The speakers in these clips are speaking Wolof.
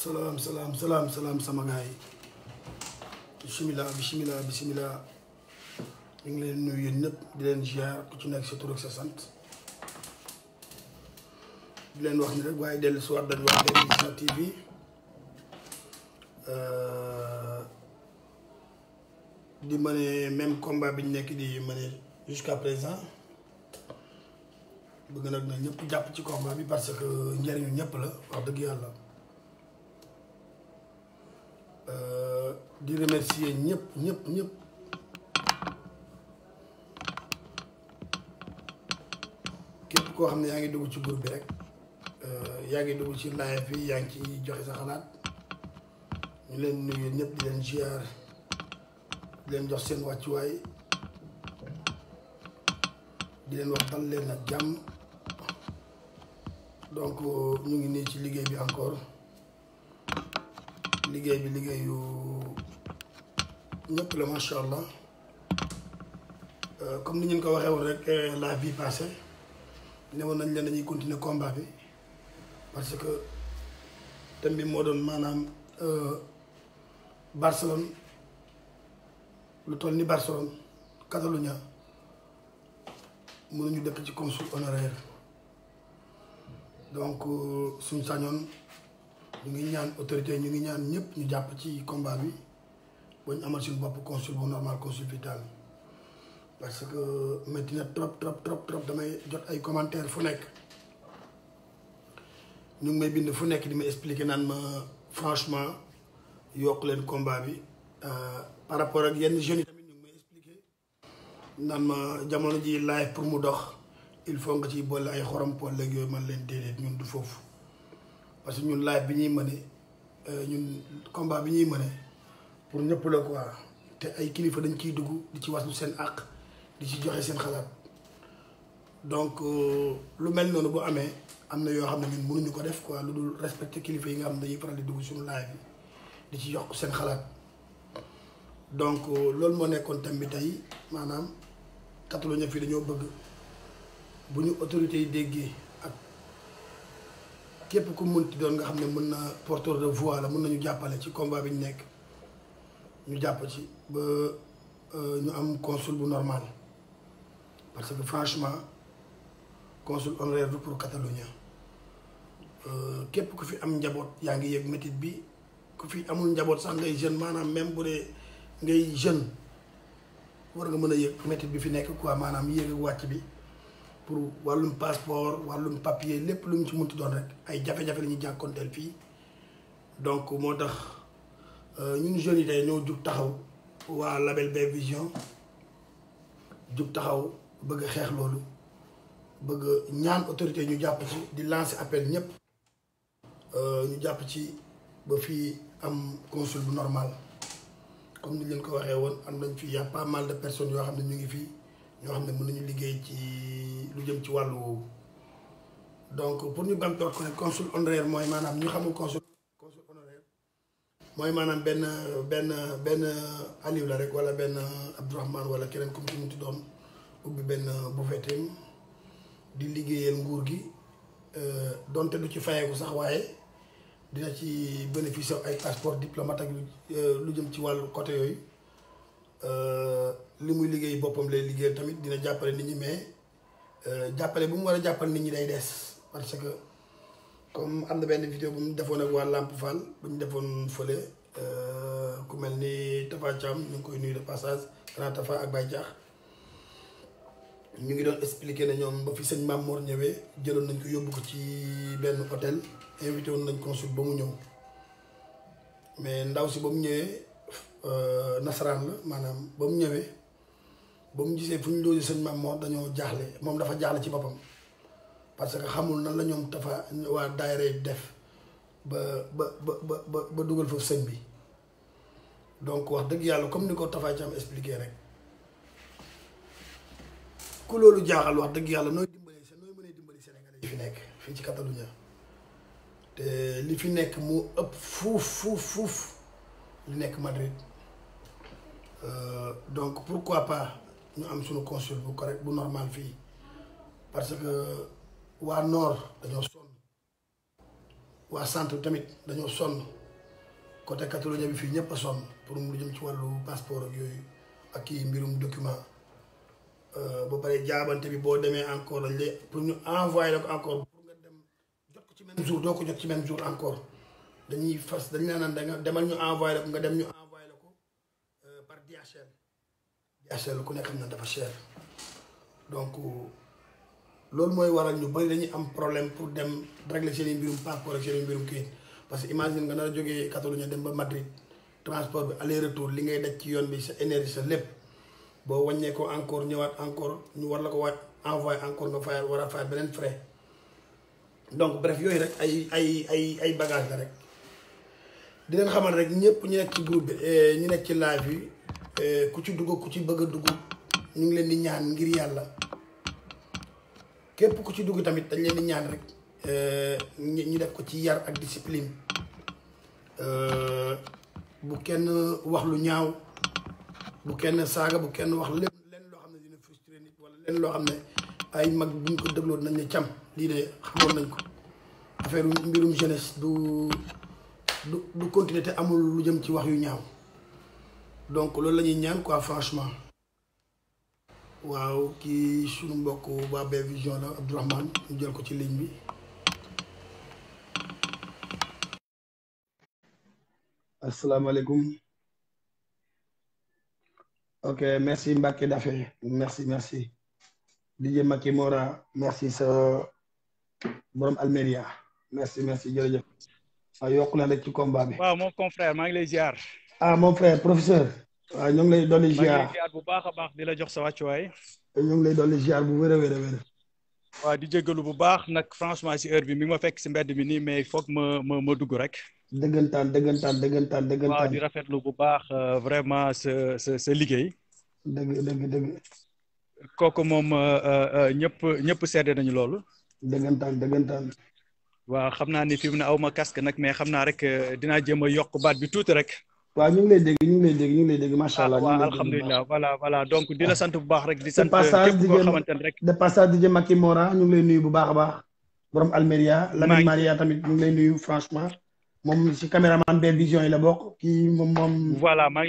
salaam sama gaay bismillah ñu ngi leen nuyu yéen ñëpp di leen ziar ku ci nekk sa tur ak sa sant di leen wax ni rek waaye dellu si waat dañu wax Vision TV di mëne même combat bi ñu nekk di mëne jusqu'à présent bëgg nag na ñëpp jàpp ci combat bi parce que njëriñu ñëpp la wax dëgg yàlla. di remercier ñëpp képp koo xam ne yaa ngi dugg ci groupe bi rek yaa ngi dugg ci live bi yaa ngi ci joxe sa xalaat ñu leen nuyu ñëpp di leen ziar di leen jox seen wàccuwaay di leen wax dal leen ak jàmm donc ñu ngi nii ci liggéey bi encore liggéeyu ñëpp la macha allah comme ni ñu ko waxee woon rek la vie passée ne woon nañ leen dañuy continuer combat bi parce que thème bi moo doon maanaam Barcelone lu toll ni Barcelone Catalunya mënuñu dëkk ci consul honoraire donc suñ sañoon ñu ngi ñaan autorité ñu ngi ñaan ñëpp ñu jàpp ci combat bi ba ñu amal suñu bopp consul bu normal consul vital parce que métti na trop damay jot ay commentaires fu nekk ñu ngi may bind fu nekk di ma expliquer naan ma franchement yokk leen combat bi par rapport ak yenn jeunes yi tamit ñu ngi may expliquer naan ma jamono ji live pour mu dox il faut nga ciy boole ay xorom pool léegi yooyu man leen déedéet ñun du foofu parce que ñun live bi ñuy mëne ñun combat bi ñuy mëne pour ñëpp la quoi te ay kilifa dañ ciy dugg di ci waslu seen àq di ci joxe seen xalaat donc lu mel noonu bu amee am na yoo xam ne ñun mënuñu ko def quoi lu dul respecter kilifa yi nga xam ne dañuy faral di dugg suñu live bi di ci yokk seen xalaat donc loolu moo nekkoon thème bi tey maanaam Catalunya fii dañoo bëgg bu ñu autorités yi déggee ak képp ku mënti doon nga xam ne mën na porteur de voix la mën nañu jàppale ci combat bi ñu nekk ñu jàpp ci ba ñu am consul bu normal parce que franchement consul honoraire du pour Catalunya képp ku fi am njaboot yaa ngi yëg métit bi ku fi amul njaboot sax ngay jeune maanaam même bu dee ngay jeune war nga mën a yëg métit bi fi nekk quoi maanaam yéeg ak wàcc bi pour wàllum passeport wàllum papier lépp lu mu ci munti doon rek ay jafe-jafe la ñuy jànkoonteel fii donc moo tax ñun jeunes yi tey ñoo jug taxaw waa label Vision jug taxaw bëgg a xeex loolu bëgg ñaan autorité ñu jàpp ci di lancer appel ñëpp ñu jàpp ci ba fii am consul bu normal comme ni leen ko waxee woon am nañ fi y a pas mal de personnes yoo xam ne ñu ngi fii ñoo xam ne mën nañu liggéey ci lu jëm ci wàllu woowu donc pour ñu bamtoot ko ne consul honoraire mooy maanaam ñu xamul consul honoraire mooy maanaam benn Aliou la rek wala benn Abdourahmane wala keneen comme ci mu ti doon ubbi benn bouffetem di liggéeyal nguur gi donte du ci fayeeku sax waaye dina ci bénéficier ay passeport diplomate ak lu jëm ci wàllu côté yooyu li muy liggéey boppam lay liggéey tamit dina jàppale nit ñi mais jàppale bu mu war a jàppale nit ñi day des parce que comme am na benn vidéo bu mu defoon ak waa Lamp Fall bu ñu defoon fële ku mel ni Tafa Thiam ñu ngi koy nuyu de passage Grand Tafa ak Baye Diakh ñu ngi doon expliquer ne ñoom ba fi sëñ Mamour ñëwee jëloon nañ ko yóbbu ko ci benn hôtel invité woon nañ consul ba mu ñëw mais ndaw si ba mu ñëwee nasaraan la maanaam ba mu ñëwee ba mu gisee fu ñu loolu sëñ Mamour dañoo jaaxle moom dafa jaaxle ci boppam parce que xamul nan la ñoom dafa waa daayira def ba dugal foofu sëñ bi donc wax dëgg yàlla comme ni ko Tafa Thiam expliqué rek ku loolu jaaxal wax dëgg yàlla nooy mënee dimbali Sénégalais yi fi nekk fii ci Catalunya te li fi nekk mu ëpp fuuf li nekk Madrid donc pourquoi pas ñu am suñu consul bu correct bu normal fii parce que waa nord dañoo sonn waa centre tamit dañoo sonn côté Catalogne bi fii ñëpp a sonn pour mu jëm ci wàllu passeport ak yooyu ak kii mbirum document ba pare jaabante bi boo demee encore lañ lay pour ñu envoyé la ko encore pour nga dem jot ko ci même jour doo ko jot ci même jour encore dañuy fas dañ la naan da nga demal ñu envoyé la ko nga dem ñu envoyé la ko par DHL DHL ku nekk xam na dafa cher donc loolu mooy waral ñu bari dañuy am problème pour dem régler seen i mbirum passeport ak seen i mbirum kayit parce que imagine nga nar a jógee Catalogne dem ba Madrid transport bi aller retour li ngay daj ci yoon bi sa énergie sa lépp boo wàññee ko encore ñëwaat encore ñu war la ko waaj envoyé encore nga fayal war a fayal beneen frais donc bref yooyu rek ay bagage la rek di leen xamal rek ñëpp ñu nekk ci groupe bi ñu nekk ci live yi ku ci dugg ku ci bëgg a dugg ñu ngi leen di ñaan ngir yàlla képp ku ci dugg tamit dañ leen di ñaan rek ñu def ko ci yar ak discipline bu kenn wax lu ñaaw bu kenn saaga bu kenn wax leen loo xam ne dina frustré nit wala leen loo xam ne ay mag buñ ko dégloo nañ ne cam lii de xamoon nañ ko affaire mbirum jeunesse du continuer te amul lu jëm ci wax yu ñaaw donc loolu la ñuy ñaan quoi franchement waaw kii suñu mbokk waa Belle Vision la Abdourahmane ñu jël ko ci ligne bi. asalaamaaleykum. ok merci Mbacke Dafe merci DJ Maki Mora merci sa borom Almeria merci jërëjëf. waaw yokku na rek ci combat bi. waaw mon confrère maa ngi lay ziar. ah mon frère professeur. waaw ñoo ngi lay dolli ziar maa ngi lay ziar bu baax a baax di la jox sa wàccuwaay. ñoo ngi lay dolli ziar bu wér a wér. waaw di jéggalu bu baax nag franchement si heure bi mi ma fekk si mbedd mi nii mais foog ma dugg rek. dëggantaan. waaw di rafetlu bu baax vraiment sa liggéey. dëgg. kooku moom ñëpp seede nañu loolu. dëggantaan. waaw xam naa ni fi mu ne aw ma casque nag mais xam naa rek dinaa jéem a yokk baat bi tuuti rek. waaw ñu ngi lay dégg macha allah. waaw alhamdulilah voilà donc di la sant bu baax rek. di sant képp koo xamante ne rek. de passage DJ Maki Mora ñu ngi lay nuyu bu baax a baax. borom Almeria. Lamine Maria tamit ñu ngi lay nuyu franchement. moom si caméraman Belle Vision yi la bokk kii moom. voilà maa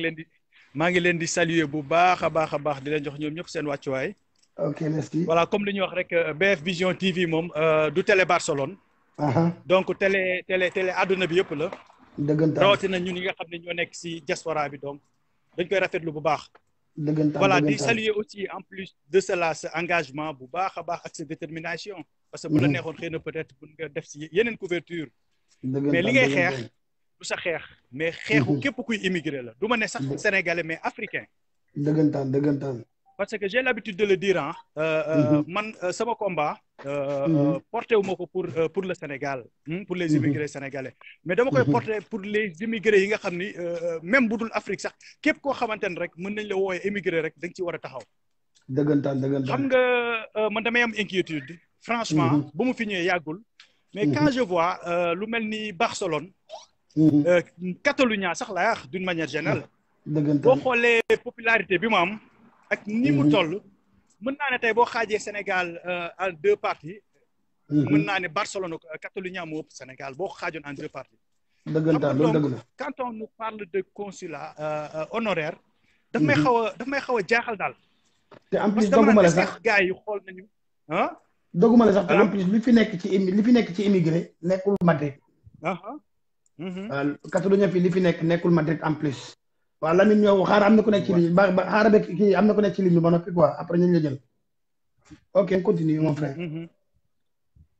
ngi leen di saluer bu baax a baax di leen jox ñoom ñëpp seen wàccuwaay. ok merci. voilà comme li ñuy wax rek BF Vision TV moom du télé Barcelone. donc télé àdduna bi yëpp la. dëggantaan rawatina ñun ñi nga xam ne ñoo nekk si diaspora bi donc dañ koy rafetlu bu baax. dëggantaan voilà di saluer aussi en plus de cela sa engagement bu baax a baax ak sa détermination. parce que bu la neexoon xëy na peut-être bu nga def si yeneen couverture. mais li ngay xeex du sa xeex. mais xeexu képp kuy immigré la du ma ne sax sénégalais mais africain. dëggantaan. parce que j'ai l'habitude de le dire man sama combat porté wu ma ko pour le Sénégal pour les immigrés sénégalais mais dama koy porté pour les immigrés yi nga xam ni même bu dul Afrique sax képp koo xamante ne rek mën nañ la wooye immigré rek da nga ci war a taxaw. dëggantaan. xam nga man damay am inquiétude franchement ba mu fi ñëwee yàggul mais quand je vois lu mel ni Barcelone Catalunya sax laa wax d'une manière générale boo xoolee popularité bi mu am ak ni mu toll mën naa ne tey boo xaajee Sénégal en deux parties mën naa ne Barcelone Catalunya moo ëpp Sénégal boo xaajoon en deux parties dëggantaan loolu dëgg la quand on nous parle de consulat honoraire daf may xaw a jaaxal daal te en plus doguma la sax gars yi xool nañu doguma la sax te en plus li fi nekk ci immigré nekkul Madrid Catalunya fii li fi nekkul Madrid en plus waaw Lamine ñëw xaar am na ku nekk ci ligne ba xaar ba kii am na ku nekk ci ligne ba noppi quoi après ñu la jël ok continue mon frère.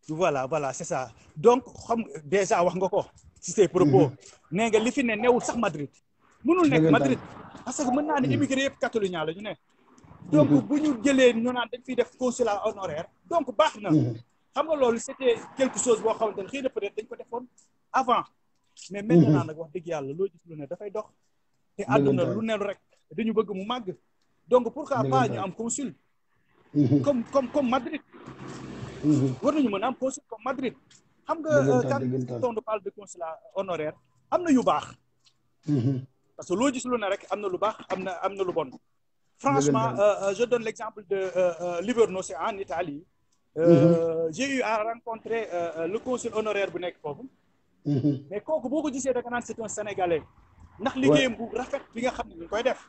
voilà c'est ça donc xam déjà wax nga ko ci ses propos nee nga li fi ne newul sax Madrid mënul nekk Madrid parce que mën naa ne immigré yëpp Catalunya la ñu ne donc bu ñu jëlee ñu naan dañ fiy def consulat honoraire donc baax na xam nga loolu c'était quelque chose boo xamante ne xëy na peut-être dañ ko defoon avant mais maintenant nag wax dëgg yàlla loo gis lu ne dafay dox te àdduna lu ne rek dañu bëgg mu màgg donc pourquoi pas ñu am consul comme Madrid war nañu mën a am consul comme Madrid xam nga quand on parle de consulat honoraire am na yu baax parce que loo gis lu ne rek am na lu baax am na lu bon franchement je donne l'exemple de Livorno c'est en Italie j'ai eu à rencontrer le consul honoraire bu nekk foofu mais kooku boo ko gisee da nga naan c'est un sénégalais ndax liggéeyam bu rafet bi nga xam ne ñu koy def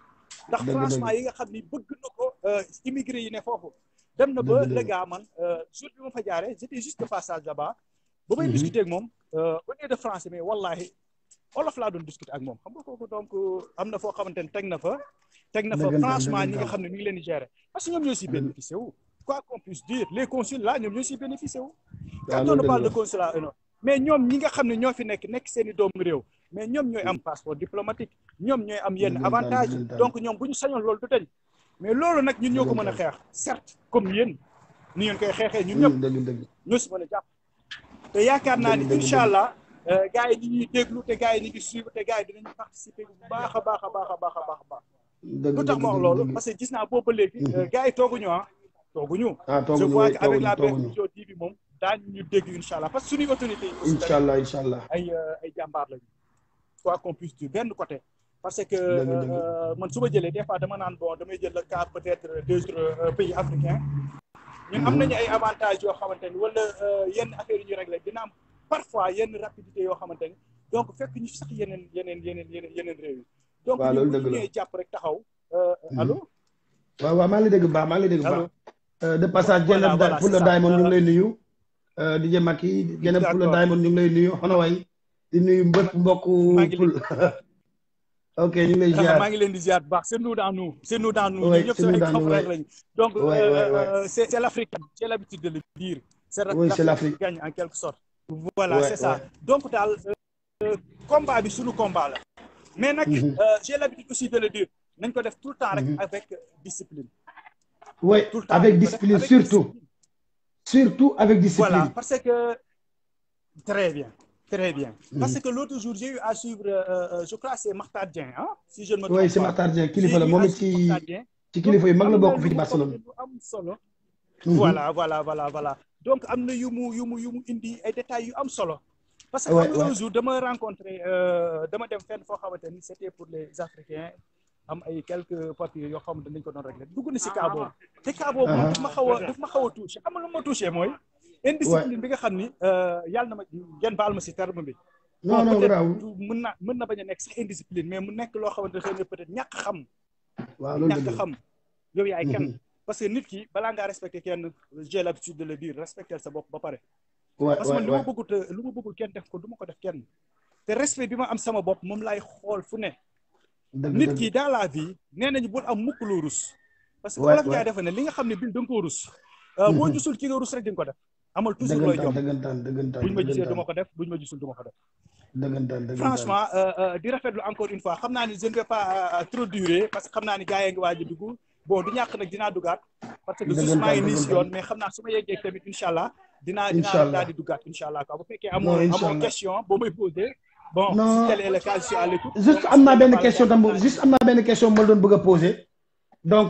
ndax franchement yi nga xam ni bëgg na ko immigré yi ne foofu dem na ba le gars man jour bi ma fa jaaree j'étais juste de passage là-bas ba may discuter ak moom au lieu de français mais wallahi olof laa doon discuter ak moom xam nga kooku donc am na foo xamante ne teg na fa franchement ñi nga xam ne mi ngi leen di gérer parce que ñoom ñoo si bénéficié wu quoi qu'on puisse dire les consuls là ñoom ñoo si bénéficié wu quand on parle de consulat mais ñoom ñi nga xam ne ñoo fi nekk seen i doomu réew mais ñoom ñooy am passeport diplomatique ñoom ñooy am yenn avantage donc ñoom bu ñu sañoon loolu du dañ mais loolu nag ñun ñoo ko mën a xeex certes comme yéen ni ngeen koy xeexee ñun ñëpp ñoo si mën a jàpp te yaakaar naa ni incha allah gars yi ñi ñuy déglu te gars yi ñi ngi suivre te gars yi dinañu participer bu baax a baax a baax a baax a baax a baax lu tax ma wax loolu parce que gis naa boobu ba léegi gars yi tooguñu je vois que avec la Vision TV moom daañu ñu dégg incha allah parce que suñuy autorités yi aussi incha allah ay jàmbaar lañu quoi qu'on puisse dire benn côté parce que man su ma jëlee des fois dama naan bon damay jël le cas peut-être d'autres pays africains ñun am nañu ay avantages yoo xamante ni wala yenn affaires yi ñu réglé dina am parfois yenn rapidité yoo xamante ni donc fekk ñu sax yeneen réew yi donc ñu bu ñëwee jàpp rek taxaw allo waaw maa ngi lay dégg baax maa ngi lay dégg baax de passage Jenab pour le Diamond ñu ngi lay nuyu DJ Macky Jenab pour le Diamond ñu ngi lay nuyu xonaway di nuyu mbokku pul ok ñu ngi lay ziar maa ngi leen di ziar bu baax c'est nous dans nous ñu ñëpp sama confrère lañu donc c'est l'Afrique j'ai l'habitude de le dire c'est l'Afrique qui gagne en quelque sorte voilà c'est ça donc daal combat bi suñu combat la mais nag j'ai l'habitude aussi de le dire nañ ko def tout le temps rek avec discipline oui avec discipline surtout avec discipline voilà parce que très bien parce que l'autre jour j'ai eu à suivre je crois c'est Makhtar Dieng si je ne me trompe pas oui c'est Makhtar Dieng kilifa la moom it ci kilifa yi mag la bokk fii ci Barcelone am solo voilà donc am na yu mu indi ay détails yu am solo parce que un jour dama rencontré dama dem fenn foo xamante ni c'était pour les Africains am ay quelques papiers yoo xamante dañ ko doon régler dugg na si cas boobu te cas boobu daf ma xaw a touché xam nga lu ma touché mooy indiscipline bi nga xam ni yàlla na ma ngeen baal ma si terme bi non mën na bañ a nekk sax indiscipline mais mu nekk loo xamante xëy na peut-être ñàkk xam yow yaay kenn parce que nit ki balaa ngaa respecter kenn j'ai l'habitude de le dire respecter sa bopp ba pare parce que man lu ma bëggul kenn def ko du ma ko def kenn te respect bi ma am sama bopp moom laay xool fu ne nit ki dans la vie nee nañu bul am mukk lu rus parce que olof Njaay defe ne li nga xam ne bil da nga koo rus boo gisul ki nga rus rek di nga ko def amal toujours looy jom buñ ma gisee du ma ko def buñ ma gisul du ma ko def franchement di rafetlu encore une fois xam naa ni je ne vais pas trop durer parce que xam naa ni gars yi ngi waaj a dugg bon du ñàkk nag dinaa dugaat parce que juste maa ngi nii si yoon mais xam naa su ma yeggee tamit incha allah dinaa daal di dugaat incha allah quoi bu fekkee amoo question boo may posé bon si tel est le cas je suis à l'écoute juste am naa benn question tam ma la doon bëgg a poser donc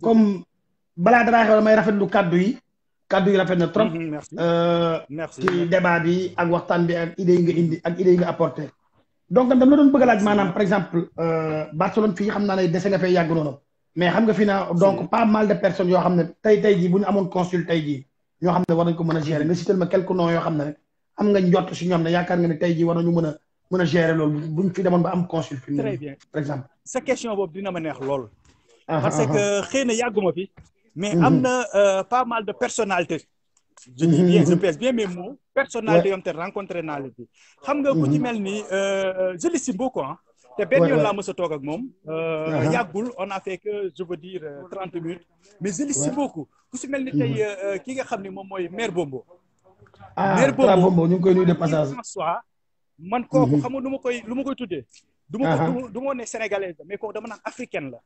comme balaa dara xew damay rafetlu kaddu yi rafet na trop merci ci débat bi ak waxtaan bi ak idée yi nga indi ak idée yi nga apporté donc tam dama la doon bëgg a laaj maanaam par exemple Barcelone fii xam naa ne dese nga fay yàgg noonu mais xam nga fii naa donc pas mal de personnes yoo xam ne tey jii bu ñu amoon consul tey jii ñoo xam ne war nañ ko mën a gérer nga cité ma quelques noms yoo xam ne rek am nga njort si ñoom ne yaakaar nga ne tey jii war nañu mën a gérer loolu buñ fi demoon ba am consul fi très bien par exemple sa question boobu dina ma neex lool parce que xëy na yàgguma fi mais am na pas mal de personnalités je dis bien je pèse bien mes mots personnalités yoom te rencontré naa leen fi xam nga ku ci mel ni je l'estime beaucoup te benn yoon laa mës a toog ak moom yàggul on a fait que je veux dire 30 minutes mais je l'estime beaucoup ku si mel ni tey ki nga xam ne moom mooy maire Bombo maire Bombo ñu ngi koy nuyu de passage man kooku xam nga lu ma koy tuddee du ma ne sénégalaise mais kooku dama naan africaine la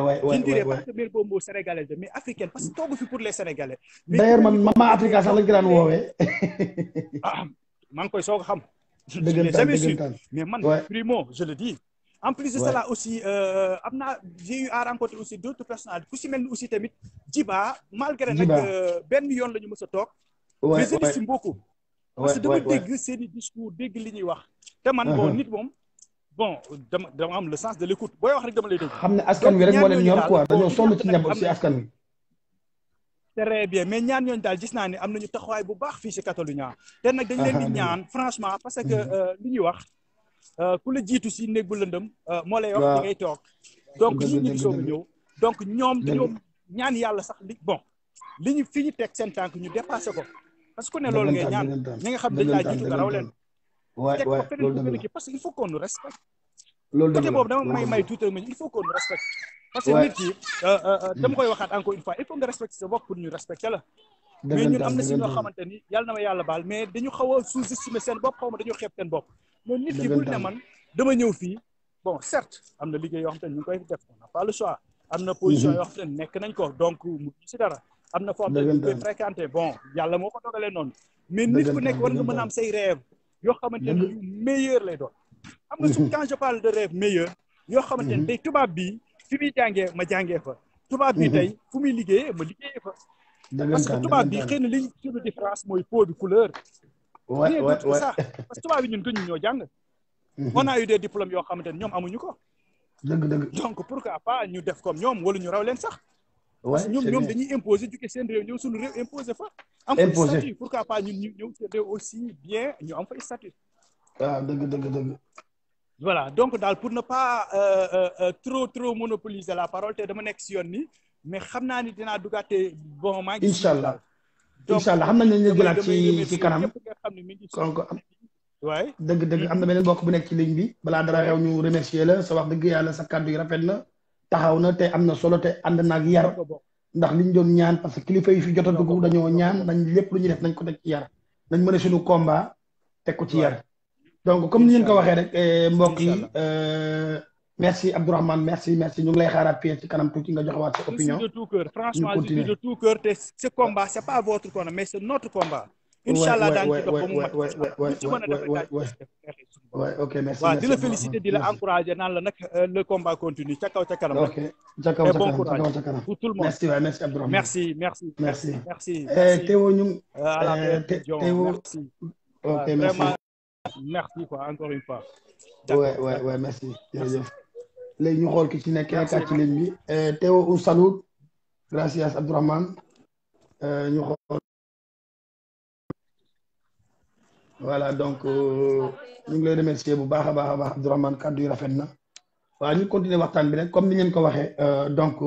waay je ne dirais pas que maire Bombo sénégalaise mais africaine parce que toogu fi pour les sénégalais d'ailleurs man Maman Africa sax lañ ko daan woowee maa ngi koy soog a xam je l'ai jamais su mais man primo je le dis en plus de cela aussi am naa j'ai eu à rencontrer aussi d'autres personnalités ku si mel ni aussi tamit Djiba malgré nag benn yoon la ñu mës a toog mais je l'estime beaucoup parce que dama dégg seeni discours dégg li ñuy wax te man bon nit moom bon dama am le sens de l'écoute booy wax rek dama lay dégg xam ne askan wi rek moo leen ñor quoi dañoo sonn ci njaboot si askan wi très bien mais ñaan ñooñu daal gis naa ne am nañu taxawaay bu baax fii si Catalunya te nag dañ leen di ñaan franchement parce que li ñuy wax ku la jiitu si néeg bu lëndëm moo lay wax di ngay toog donc ñun ñu ngi soog a ñëw donc ñoom dañoo ñaan yàlla sax li bon li ñu fi ñu teg seen tànk ñu dépassé ko parce que ku ne loolu ngay ñaan ñi nga xam dañ laa jiitu nga raw leen teg ko feneen bu feneen kii parce que il faut qu'on nous respecte côté boobu dama may tuuti ma il faut qu'on nous respecte parce que nit ki dama koy waxaat encore une fois il faut nga respecter sa bopp pour ñu respecter la mais ñun am na si ñoo xamante ni yàlla na ma yàlla baal mais dañu xaw a sous-estimer seen bopp xaw ma dañu xeeb seen bopp mais nit ki bul ne man dama ñëw fii bon certes am na liggéey yoo xam te ne ñu ngi koy def on n'a pas le choix am na position yoo xam te ne nekk nañ ko donc mu si dara am na foo xam ne ñu koy fréquenté bon yàlla moo ko dogalee noonu mais nit ku nekk war nga mën a am say rêve yoo xamante ne yu meilleur lay doon xam nga su quand je parle de rêve meilleur yoo xamante ne tey tubaab bi fi muy jàngee ma jàngee fa tubaab bi tey fu muy liggéeyee ma liggéeyee fa parce que tubaab bi xëy na li suñu différence mooy peau bi couleur rien d'autre que ça parce que tubaab bi ñun gënuñ ñoo jàng on a eu des diplômes yoo xamante ne ñoom amuñu ko donc pourquoi pas ñu def comme ñoom wala ñu raw leen sax parce que ñoom dañuy imposer jóge seen réew ñëw suñu réew imposer fa am fa statut pourquoi pas ñun ñu ñëw seen réew aussi bien ñu am fa statut waaw dëgg voilà donc daal pour ne pas trop monopoliser la parole te dama nekk si yoon ni mais xam naa ni dinaa dugaate bon maa ngi incha allah xam nañ ne ñu jëlaat ci kanam nga xam ne mi ngi waaye dëgg am na beneen mbokk bu nekk ci ligne bi balaa dara xew ñu remercier la sa wax dëgg yàlla sa kàddu yi rafet na taxaw na te am na solo te ànd naag yar ndax liñ doon ñaan parce que kilifa yi fi jot a dugg dañoo ñaan nañ lépp lu ñuy def nañ ko teg ci yar nañ mën a suñu combat teg ko ci yar donc comme ni ngeen ko waxee rek mbokk yi merci Abdourahmane merci ñu ngi lay xaaraat fii ci kanam tuuti nga joxewaat sa opinion. de tout cœur franchement je dis de tout cœur te ce combat c'est pas votre combat mais c'est notre combat. Inch'Allah daan ci dox ba mu mat ci mën a def ok merci waaw di la féliciter di la encourager naan la nag le combat continue ca kaw ca kanam. ok ca kaw ca kanam pour tout le monde. merci Abdourahmane. merci. Théo ñu Théo merci. ok vraiment merci quoi encore une fois. ouais merci jërëjëf léegi ñu xool ki ci nekk nekkaat ci ligne bi Théo un salut gracias Abdourahmane ñu xool voilà donc ñu ngi lay remercier bu baax a baax Abdourahmane kàddu yi rafet na waaw ñu continuer waxtaan bi rek comme ni ngeen ko waxee donc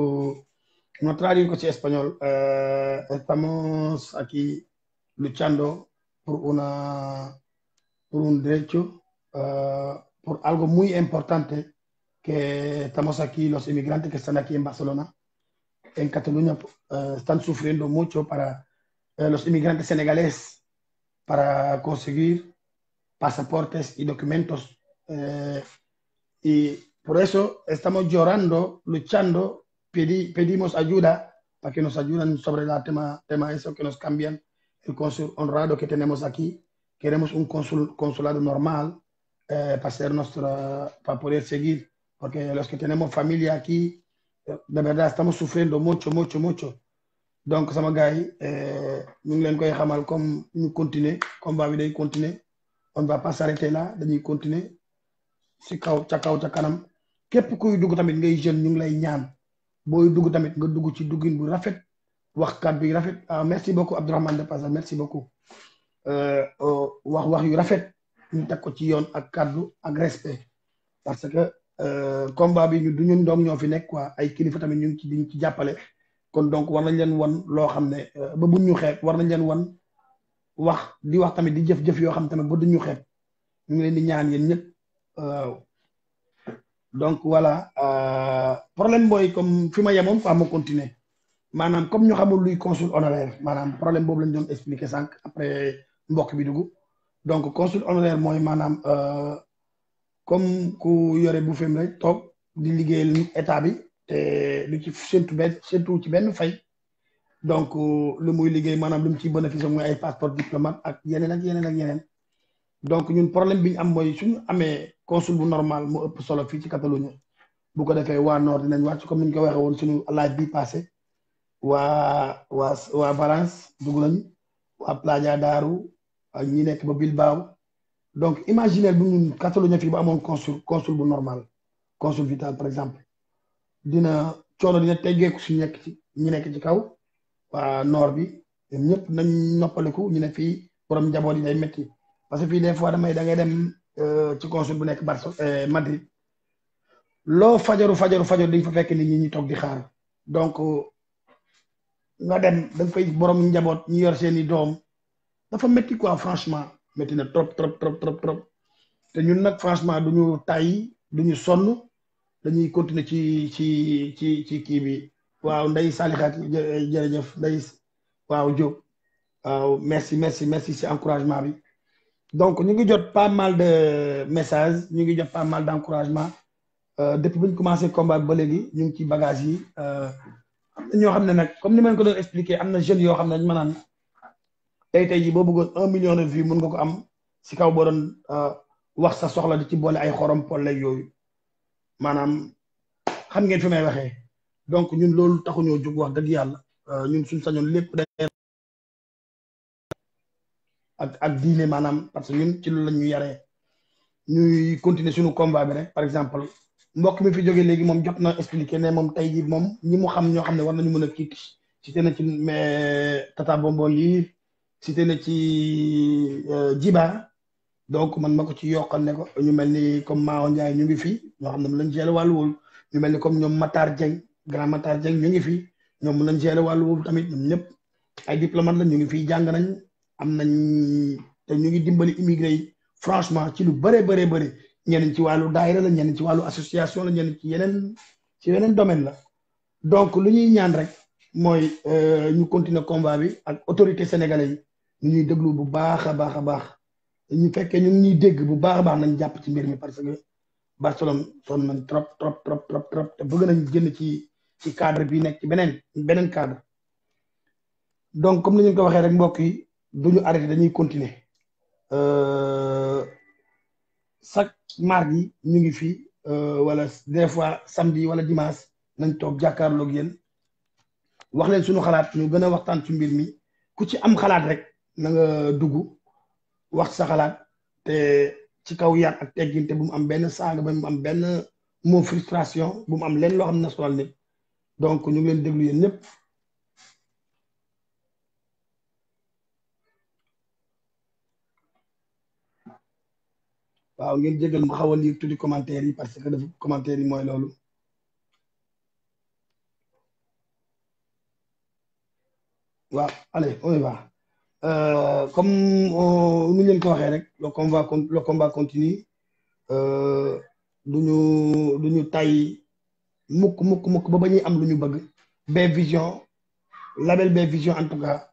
no traduire ko ci espagnol estamos aquí luchando por un derecho por algo muy importante que estamos aquí, los inmigrantes que están aquí en Barcelona, en Cataluña, están sufriendo mucho para los inmigrantes senegaleses para conseguir pasaportes y documentos. Y por eso estamos llorando, luchando, pedimos ayuda para que nos ayuden sobre el tema eso, que nos cambian el cónsul honrado que tenemos aquí. Queremos un consulado normal, para poder seguir, porque los que tenemos familia aquí, de verdad estamos sufriendo mucho. Donc sama gars yi ñu ngi leen koy xamal comme ñu continuer combat bi day continuer on va pas s'arrêter là dañuy continuer si kaw ca kanam képp kuy dugg tamit ngay jeune ñu ngi lay ñaan booy dugg tamit nga dugg ci duggin bu rafet wax kàddu yu rafet merci beaucoup Abdourahmane de passage merci beaucoup wax yu rafet ñu teg ko ci yoon ak kàddu ak respect parce que combat bi du ñun doom ñoo fi nekk quoi ay kilifa tamit ñu ngi ci jàppale kon donc war nañ leen wan loo xam ne ba buñ ñu xeeb war nañ leen wan wax tamit di jëf yoo xam tamit ba duñ ñu xeeb ñu ngi leen di ñaan yéen ñëpp waaw donc voilà problème mooy comme fi ma yemoon quoi ma continuer maanaam comme ñu xamul luy consul honoraire maanaam problème boobu lañ doon expliquer sànq après mbokk bi dugg donc consul honoraire mooy maanaam comme ku yore bu fem rek toog di liggéeyal nit état bi te lu ci séntu ci benn fay donc lu muy liggéey maanaam lu mu ci bénéfice mooy ay passeport diplomate ak yeneen donc ñun problème bi ñu am mooy suñu amee consul bu normal mu ëpp solo fii ci Catalogne bu ko defee waa nord dinañ wàcc comme ni ñu ko waxee woon suñu live bi passé waa Valence dugg nañ waa Playa d'Aro ak ñi nekk ba Bilbao donc imaginer bu ñun Catalogne fii ba amoon consul bu normal consul vital par exemple coono dina teggeeku si ñi nekk ci kaw waa nord bi ñoom ñëpp nañ noppaliku ñu ne fii borom njaboot yi day métti parce que fii des fois da ngay dem ci consul bu nekk Madrid loo fajaru dañ fa fekk nit ñi ñu toog di xaar donc nga dem da nga fay borom njaboot ñu yor seeni doom dafa métti quoi franchement métti na trop te ñun nag franchement duñu tàyyi duñu sonn dañuy continuer ci kii bi waaw Ndeye Salixat jërëjëf Ndeye waaw Diop waaw merci ci encouragement bi donc ñu ngi jot pas mal de messages ñu ngi jot pas mal d'encouragement depuis bu ñu commencé combat bi ba léegi ñu ngi ci bagage yi am na ñoo xam ne nag comme ni ma leen ko doon expliquer am na jeunes yoo xam ne dañu ma naan tey jii boo bëggoon 1 million de vues mën nga ko am si kaw boo doon wax sa soxla di ci boole ay xorom pol lay yooyu maanaam xam ngeen fi may waxee donc ñun loolu taxuñoo jóg wax dëgg yàlla ñun suñ sañoon lépp day ak diine maanaam parce que ñun ci loolu la ñu yaree ñuy continuer suñu combat bi rek par exemple mbokk mi fi jógee léegi moom jot na expliqué ne moom tey jii moom ñi mu xam ñoo xam ne war nañu mën a kiit cité na ci mais Tata Bonbon lii cité na ci Jiba donc man ma ko ci yokkal ne ko ñu mel ni comme Mao Ndiaye ñu ngi fi ñoo xam ne mu lañ gérer wàllu wóolu ñu mel ni comme ñoom Matar Dieng grand Matar Dieng ñu ngi fi ñoom mu lañ gérer wàllu wóolu tamit ñoom ñëpp ay diplomate la ñu ngi fii jàng nañ am nañ te ñu ngi dimbali immigré yi franchement ci lu bëree bëri ñeneen ci wàllu daayira la ñeneen ci wàllu association la ñeneen ci yeneen domaine la donc lu ñuy ñaan rek mooy ñu continuer combat bi ak autorité sénégalais yi ñu ñuy déglu bu baax a baax ñu fekkee ñu ngi ñuy dégg bu baax a baax nañ jàpp ci mbir mi parce que Barcelone sonn nañ trop te bëgg nañ génn ci cadre bi nekk ci beneen cadre donc comme ni ñu ko waxee rek mbokk yi duñu arrêté dañuy continuer chaque mardi ñu ngi fii wala des fois samedi wala dimanche nañ toog jàkkaarloog yéen wax leen suñu xalaat ñu gën a waxtaan ci mbir mi ku ci am xalaat rek na nga dugg wax sa xalaat te ci kaw yar ak teggin te bu mu am benn saaga ba mu am benn mot frustration bu mu am leen loo xam ne sonal nit donc ñu ngi leen déglu yéen ñëpp waaw ngeen jégal ma xaw a lire tuddi commentaire yi parce que dafa commentaire yi mooy loolu waaw allez on y va comme nu leen ko waxee rek le combat continue duñu tay mukk ba ñuy am lu ñu bëgg B-Vision label B-Vision en tout cas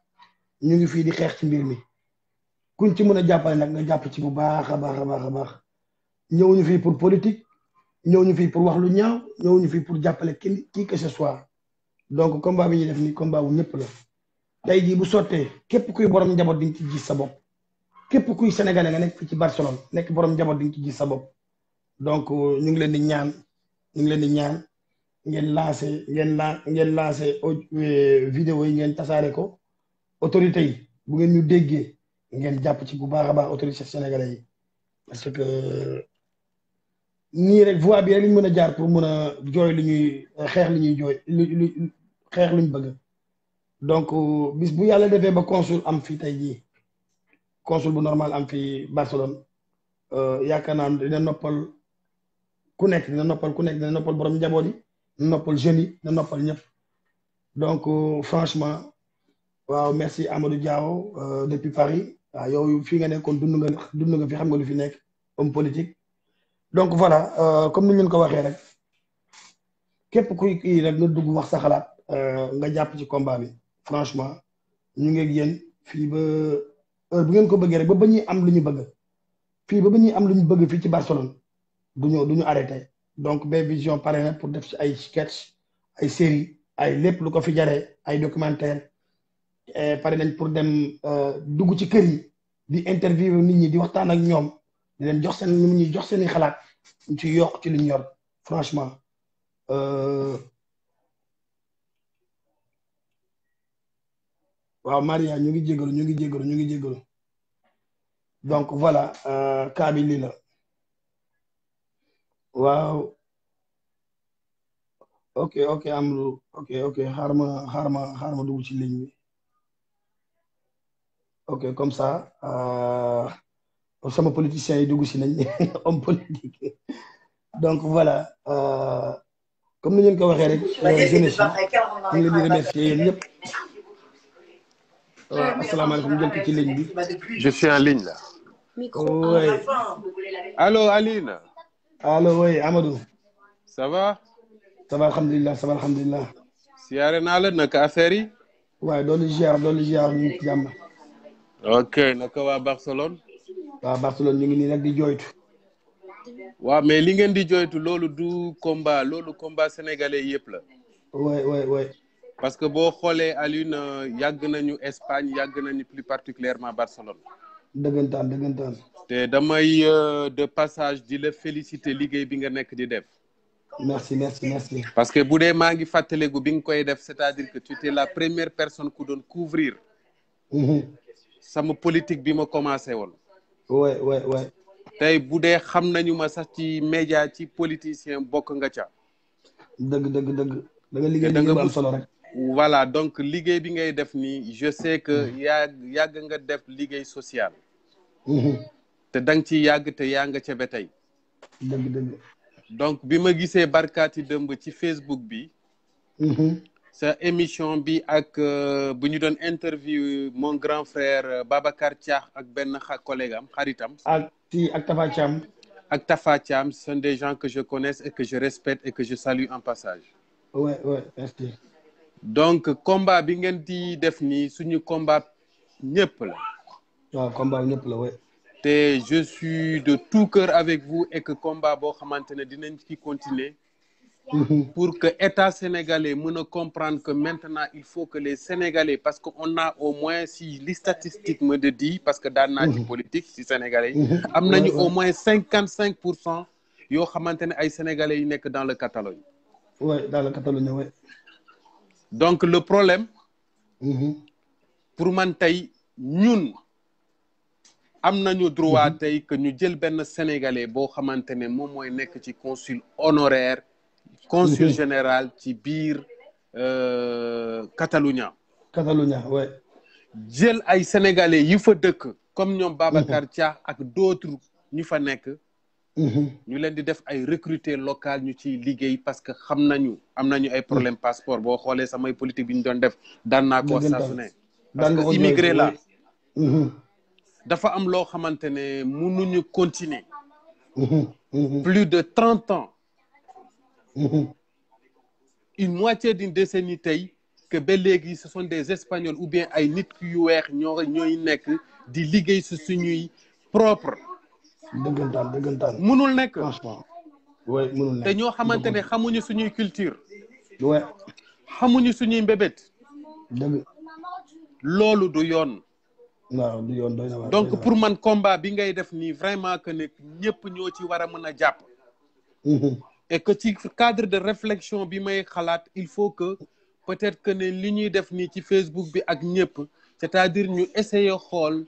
ñu ngi fii di xeex ci mbir mi kuñ ci mën a jàppale nag nga jàpp ci bu baax a baax ñëwuñu fii pour politique ñëwuñu fii pour wax lu ñaaw ñëwuñu fii pour jàppale qui que ce soit donc combat bi ñuy def ni combat bu ñëpp la tey jii bu sottee képp kuy borom njaboot di nga ci gis sa bopp képp kuy sénégalais nga nekk fii ci Barcelone nekk borom njaboot di nga ci gis sa bopp donc ñu ngi leen di ñaan ngeen lancé vidéo yi ngeen tasaare ko autorité yi bu ngeen ñu déggee ngeen jàpp ci bu baax a baax autorité sénégalais yi parce que nii rek voie bi rek liñ mën a jaar pour mën a jooy lu ñuy xeex li ñuy jooy xeex luñ bëgg donc bis bu yàlla defee ba consul am fii tey jii consul bu normal am fii Barcelone yaakaar naa dina noppal ku nekk dina noppal borom njaboot yi dina noppal jeunes yi dina noppal ñëpp donc franchement waaw merci Amadou Diaw depuis Paris waaw yow fii nga nekkoon dund nga fi xam nga lu fi nekk homme politique donc voilà comme ni ñu leen ko waxee rek képp kuy kii rek nga dugg wax sa xalaat nga jàpp ci combat bi franchement ñu ngi ak yéen fii ba heure bu ngeen ko bëggee rek ba ñuy am lu ñu bëgg fii ba ñuy am lu ñu bëgg fii ci Barcelone duñu arrêté donc B-Vision pare na pour def ci ay sketch ay série ay lépp lu ko fi jaree ay documentaire pare nañ pour dem dugg ci kër yi di interview nit ñi di waxtaan ak ñoom di leen jox seeni xalaat ñu ci yokk ci liñ yor franchement waaw Maria ñu ngi jégalu donc voilà cas bi lii la waaw ok Amadou ok xaar ma dugg ci ligne bi ok comme ça sama politiciens yi dugg si nañ homme politique donc voilà comme ni ngeen ko waxee rek jeunesse yi ñu ngi leen di remercier yéen ñëpp waaw asalaamaaleykum jël ko ci ligne bi. Je suis en ligne là. oui. Allô Aline. allo oui Amadou. Ça va? ça va alhamdulilah ça va alhamdulilah. siyaare naa la naka affaire yi. waaye doolu ziar ñu ngi ci jàmm. ok naka waa Barcelone. waaw Barcelone ñu ngi nii nag di jooytu. waaw mais li ngeen di jooytu loolu du combat loolu combat sénégalais yëpp la. oui. parce que boo xoolee Aline yàgg nañu Espagne yàgg nañu plus particulièrement Barcelone. dëggantaan. te damay de passage di la féliciter liggéey bi nga nekk di def. merci. parce que bu dee maa ngi fàttaliku bi nga koy def c'est-à-dire que tu étais la première personne ku doon couvrir. sama politique bi ma commencé woon. oui. tey bu dee xam nañu ma sax ci média ci politicien bokk nga ca. dëgg da nga liggéey bu am solo rek. voilà donc liggéey bi ngay def nii je sais que yàgg nga def liggéey social. te da nga ci yàgg te yaa nga ca ba tey. dëgg. donc bi ma gisee barkaati dëmb ci Facebook bi. sa émission bi ak bu ñu doon interview mon grand frère Babacar Thiakh ak benn collègue am xaritam. ak Tafa Thiam. ak Tafa Thiam ce sont des gens que je connais et que je respecte et que je salue en passage. ouais merci. donc combat bi ngeen di def nii suñu combat ñëpp la. waaw combat ñëpp la ouais. te je suis de tout cœur avec vous et que combat boo xamante ne dinañ ci continuer. pour que État sénégalais mën a comprendre que maintenant il faut que les Sénégalais parce que on a au moins si les statistiques me le dit parce que daan naa ci politique si Sénégalais yi am nañu au moins 55% yoo xamante ne ay Sénégalais yi nekk dans le Catalogne. ouais dans le Catalogne ouais. donc le problème. pour man tey ñun am nañu droit tey que ñu jël benn Sénégalais boo xamante ne moom mooy nekk ci consul honoraire. consul général ci biir Catalunya ouais. jël ay sénégalais yi fa dëkk comme ñoom Babacar Thiakh ak d'autres ñu fa nekk. ñu leen di def ay recruter local ñu ciy liggéey parce que xam nañu am nañu ay problème passeport boo xoolee samay politique bi ñu doon def daan naa ko saa su ne parce que immigré la dafa am loo xamante ne mënuñu continuer plus de 30 ans une moitié d'une décennie tey que ba léegi ce sont des Espagnols ou bien ay nit yu weex ñooy nekk di liggéey si suñuy propre dëggantaan mënul nekk franchement ouais mënul nekk te ñoo xamante ne xamuñu suñuy culture ouais xamuñu suñuy mbébét dëgg loolu du yoon waaw du yoon doy na waar donc pour man combat bi ngay def nii vraiment que ne ñëpp ñoo ci war a mën a jàpp et que ci cadre de réflexion bi may xalaat il faut que peut-être que ne li ñuy def nii ci Facebook bi ak ñëpp c'est-à-dire ñu essayer xool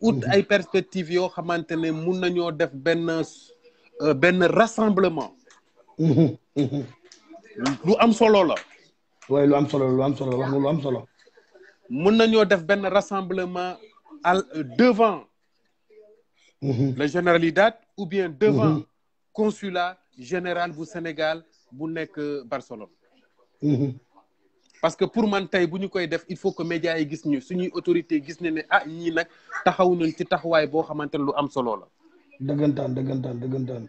ut ay perspectives yoo xamante ne mun nañoo def benn rassemblement lu am solo la waaye lu am solo wax nga lu am solo mun nañoo def benn rassemblement devant le Generalitat ou bien devant consulat général bu Sénégal bu nekk Barcelone parce que pour man tey bu ñu koy def il faut que médias yi gis ñu suñuy autorité gis ne ñii nag taxaw nañ ci taxawaay boo xamante ne lu am solo la dëggantaan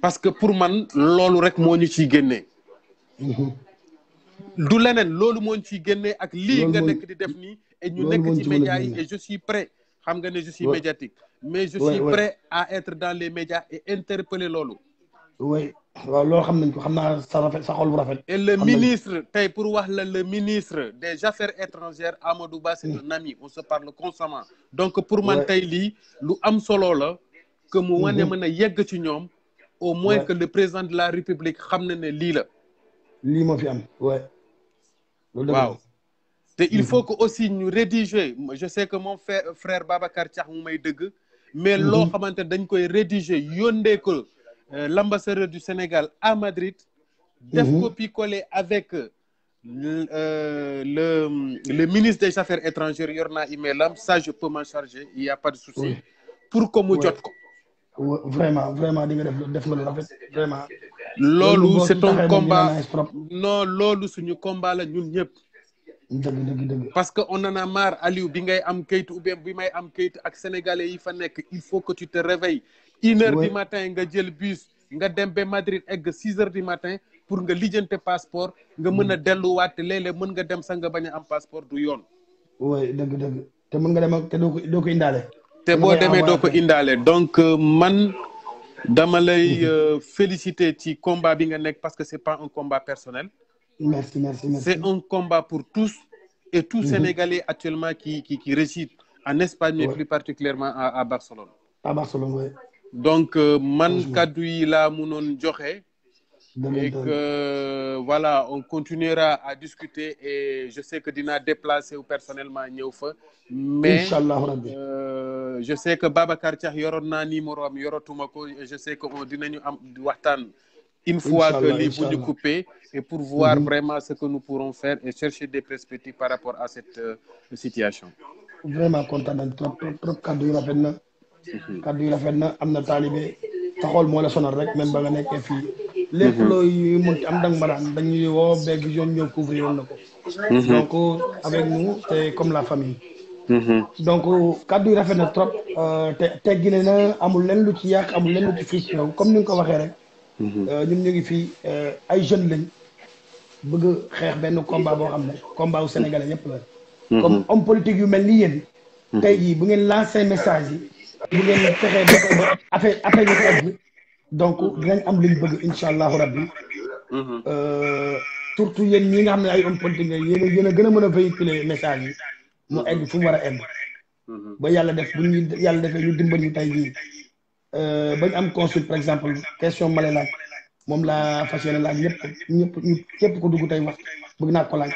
parce que pour man loolu rek moo ñu ciy génnee du leneen loolu moo ñu ciy génnee ak lii nga nekk di def nii et ñu nekk ci médias yi et je suis prêt xam nga ne je suis médiatique mais je suis prêt à être dans les médias et interpeller loolu oui waaw loolu xam nañ ko xam naa sa xol bu rafet. et le ministre tey pour wax la le ministre des affaires étrangères Amadou Ba c'est un ami on se parle constamment donc pour man tey lii lu am solo la que mu wane mën a yegg ci ñoom au moins que le président de la République xam na ne lii la lii moo fi am waaw te il faut que aussi ñu rédiger je sais que mon frère Babacar Thiakh mu may dëgg mais loo xamante dañ koy rédiger yóndee ko l'ambassadeur du Sénégal à Madrid def copier-coller avec le ministre des Affaires étrangères yor naa email am, ça je peux m'en charger, il y a pas de souci. Pour que mu jot ko. Vraiment di nga def nga lu rafet vraiment. Loolu c'est un combat. Non, loolu suñu combat la ñun ñëpp. dëgg. Parce que on en a marre, Aliou, bi ngay am kayit ou bien bi may am kayit ak sénégalais yi fa nekk, il faut que tu te réveilles 1h du matin nga jël bus nga dem ba Madrid egg 6h du matin pour nga lijjante passeport nga mën a delluwaat te léeg-léeg mën nga dem sax nga bañ a am passeport du yoon. oui dëgg te mën nga dem ak te doo ko indaale. te boo demee doo ko indaale donc man dama lay féliciter ci combat bi nga nekk parce que c'est pas un combat personnel. Merci. C'est un combat pour tous et tout Sénégalais actuellement qui réside en Espagne, mais plus particulièrement à Barcelone. À Barcelone, oui. Donc, man kaddu yi laa mënoon joxe et que voilà, on continuera à discuter et je sais que dinaa déplacer personnellement ñëw fa. Mais Inch'Allah Rabbi. Je sais que Babacar Thiakh yoroon naa numéro am yorotuma ko et je sais que dinañu am waxtaan. Une fois que les bouts du coupé et pour voir vraiment ce que nous pourrons faire et chercher des perspectives par rapport à cette situation. Vraiment content nañ trop kaddu yu rafet na. kaddu yu rafet na am na taalibe sa xol moo la sonal rek même ba nga nekkee fii. lépp looy mënti am dang ma daan dañuy woo beeg vision ñëw couvrir woon na ko. donc avec nous c'est comme la famille. donc kaddu yu rafet na trop te teggine na amul lenn lu ci yàq amul lenn lu ci frustré comme ni nga ko waxee rek. ñun ñu ngi fii ay jeunes lañ bëgg xeex benn combat boo xam ne combat wu sénégalais yëpp la. comme homme politique yu mel ni yéen. tey jii bu ngeen lancé message yi. bu ngeen fexee ba affaire yi egg donc dinañ am liñ bëgg incha allahu rabbi. surtout yéen ñi nga xam ne ay homme politique nga yéen a gën a mën a véhiculer message yi mu egg fu mu war a egg. ba yàlla def bu ñu yàlla defee ñu dimbali tey jii. bañ am consul par exemple question ma lay laaj moom laa fas yéene laaj ñëpp képp ku dugg tey wax bëgg naa ko laaj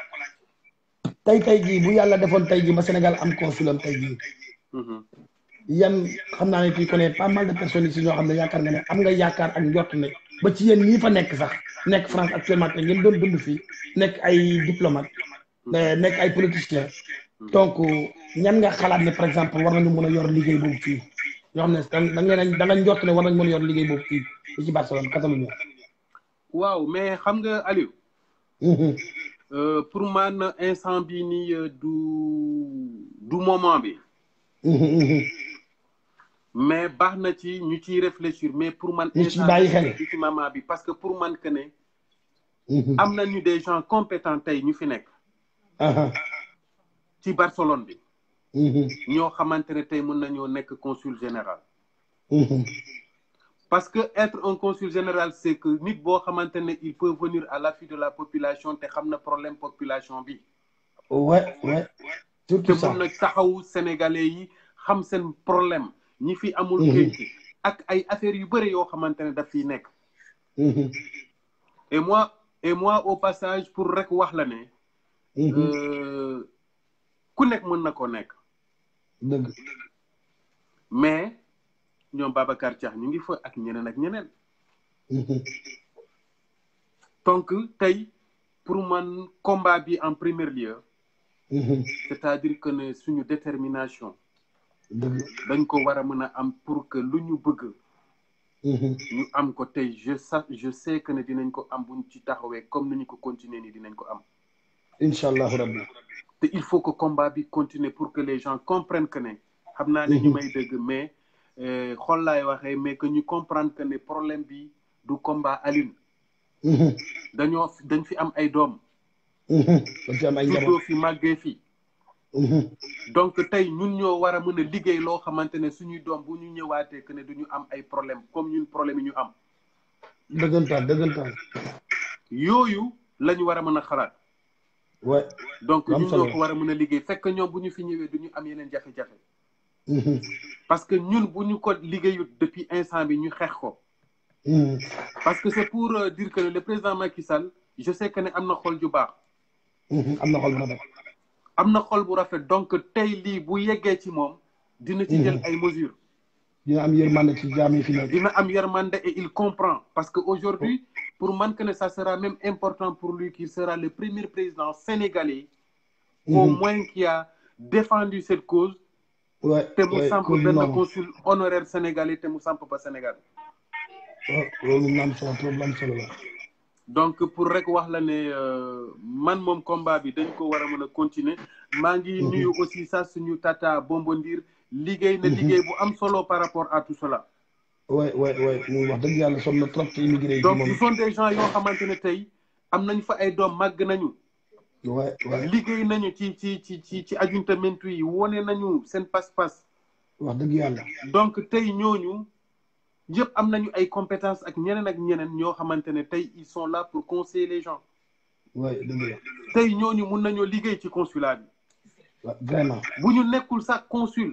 tey jii bu yàlla defoon tey jii ba Sénégal am consul am tey jii yan xam naa ne tu connais pas mal de personnes ici ñoo xam ne yaakaar nga ne am nga yaakaar ak njort ne ba ci yéen ñii fa nekk sax nekk France actuellement te ngeen doon dund fii nekk ay diplomate nekk ay politiciens donc ñan nga xalaat ne par exemple war nañu mën a yor liggéey boobu fii ñoo xam ne da nga njort ne war nañ mën a yor liggéey boobu fii ci Barcelone Catalogne. waaw mais xam nga Aliou. pour man instant bi nii du moment bi. mais baax na ci ñu ciy réfléchir mais pour man. ñu ci bàyyi xel ci moment bi parce que pour man que ne. am nañu des gens compétents tey ñu fi nekk. ci Barcelone bi. ñoo xamante ne tey mën nañoo nekk consul général. parce que être un consul général c'est que nit boo xamante ne il peut venir à l'affût de la population te xam na problème population bi. ouais surtout ça te mën na taxawu sénégalais yi xam seen problème ñi fi amul kayit ak ay affaires yu bëri yoo xamante ne daf fiy nekk. et moi au passage pour rek wax la ne. ku nekk mën na ko nekk. dëgg mais ñoom Babacar Thiakh ñu ngi fa ak ñeneen. donc tey pour man combat bi en premier lieu. c'est-à-dire que ne suñu détermination. dañ ko war a mën a am pour que lu ñu bëgg. ñu am ko tey je sais que ne dinañ ko am buñ ci taxawee comme ni ñu ko continuer nii dinañ ko am. incha allahu rabbi. te il faut que combat bi continue pour que les gens comprennent que ne. xam naa ne ñu may dëgg mais xol laay waxee mais que ñu comprendre que ne problème bi du combat Alioune. dañ fi am ay doom. dañ fi am ay njaboot fi màggee fi. donc tey ñun ñoo war a mën a liggéey loo xamante ne suñuy doom bu ñu ñëwaatee que ne du ñu am ay problème comme ñun problème yi ñu am. dëggantaan. yooyu la ñu war a mën a xalaat. ouais donc ñun ñoo ko war a mën a liggéey fekk ñoom bu ñu fi ñëwee du ñu am yeneen jafe-jafe. parce que ñun bu ñu ko liggéeyut depuis instant bi ñu xeex ko. parce que c'est pour dire que le président Macky Sall je sais que ne am na xol ju baax. am na xol bu rafet. am na xol bu rafet donc tey lii bu yeggee ci moom. dina ci jël ay mesures. dina am yërmande ci jaam yi fi nekk. dina am yërmande et il comprend parce que aujourd'hui pour moi que ça sera même important pour lui qu'il sera le premier président sénégalais au moins qui a défendu cette cause. te mu samp benn consul honoraire sénégalais te mu samp pas Sénégal. donc pour rek wax la ne man moom combat bi dañ ko war a mën a continuer maa ngi nuyu aussi ça suñu tata Bombondir liggéey na liggéey bu am solo par rapport à tout cela. ouais mu wax dëgg yàlla sonn na trop ci immigré yi. donc ce sont des gens yoo xamante ne tey am nañ fa ay doom màgg nañu. liggéey nañu ci ajuntamento yi wone nañu seen pas-pas. wax dëgg yàlla. donc tey ñooñu yëpp am nañu ay compétences ak ñeneen ñoo xamante ne tey ils sont là pour conseiller les gens. dëgg la. tey ñooñu mun nañoo liggéey ci consulat bi. vraiment. bu ñu nekkul sax consul.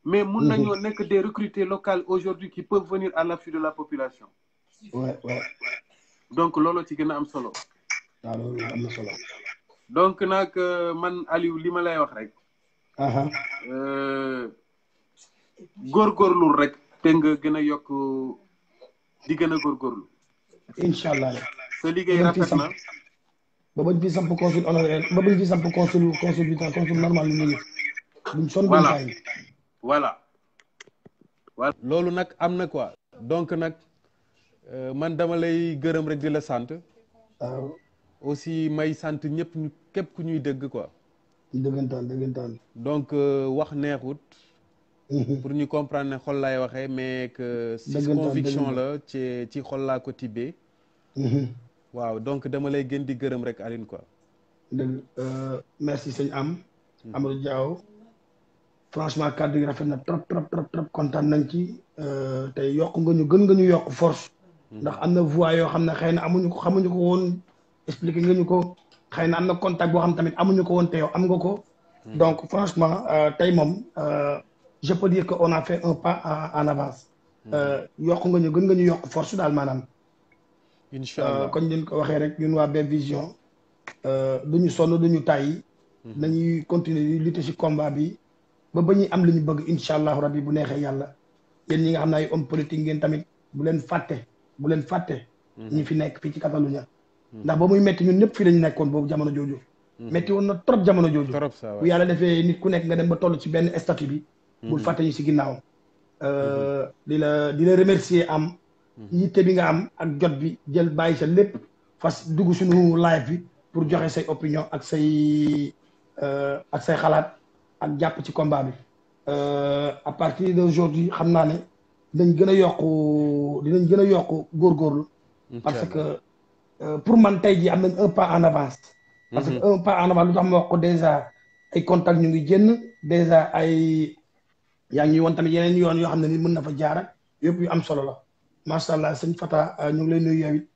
mais mun nañoo nekk des recrutés locaux aujourd'hui qui peuvent venir à l'affût de la population. donc loolu ci gën a am solo. waaw loolu am na solo. donc nag man Aliou li ma lay wax rek. góorgóorlu rek te nga gën a yokk di gën a góorgóorlu. incha allah. sa liggéey rafet na. ba bañ fi samp consul honoraire ba bañ fi samp consul normal lu ñu duñ sonn voilà. loolu nag am na quoi donc nag man dama lay gërëm rek di la sant. aussi may sant ñëpp képp ku ñuy dégg quoi. dëggantaan. donc wax neexut. pour ñu comprendre ne xol laay waxee mais que si conviction la ci xol laa ko tibbee. waaw donc dama lay gën di gërëm rek Aline quoi. merci sëñ Amadou Diaw. franchement kàddu yi rafet na trop kontaan nañ ci tey yokk nga ñu gën nga ñu yokk force. ndax am na voix yoo xam ne xëy na xamuñu ko woon expliqué nga ñu ko xëy na am na contact boo xam tamit amuñu ko woon te yow am nga ko. donc franchement tey moom je peux dire que on a fait un pas en avance. yokk nga ñu gën nga ñu yokk force daal maanaam. incha allah kon ñu ko waxee rek ñun waa Belle Vision duñu sonn duñu tàyyi. nañuy continuer di lutter ci combat bi. ba ñuy am li ñu bëgg incha allahu rabbi bu neexee yàlla yéen ñi nga xam ne ay homme politique ngeen tamit bu leen fàtte ñi fi nekk fii ci Catalunya ndax ba muy metti ñun ñëpp fii lañu nekkoon boobu jamono jooju metti woon na trop jamono jooju bu yàlla defee nit ku nekk nga dem ba toll ci benn statut bi bul fàtte ñu si ginnaaw di la remercier am yitte bi nga am ak jot bi jël bàyyi sa lépp fas dugg suñu live bi pour joxe say opinion ak say xalaat ak jàpp ci combat bi à partir d'aujourd'hui xam naa ne dinañ gën a yokk góorgóorlu parce que pour man tey jii am nañ un pas en avance parce que un pas en avance lu tax ma wax ko déjà ay contact ñu ngi génn déjà yaa ngi woon tamit yeneen yoon yoo xam ne ni mën na fa jaar ak yëpp yu am solo la macha allah sëñ Fata ñu ngi lay nuyu yow it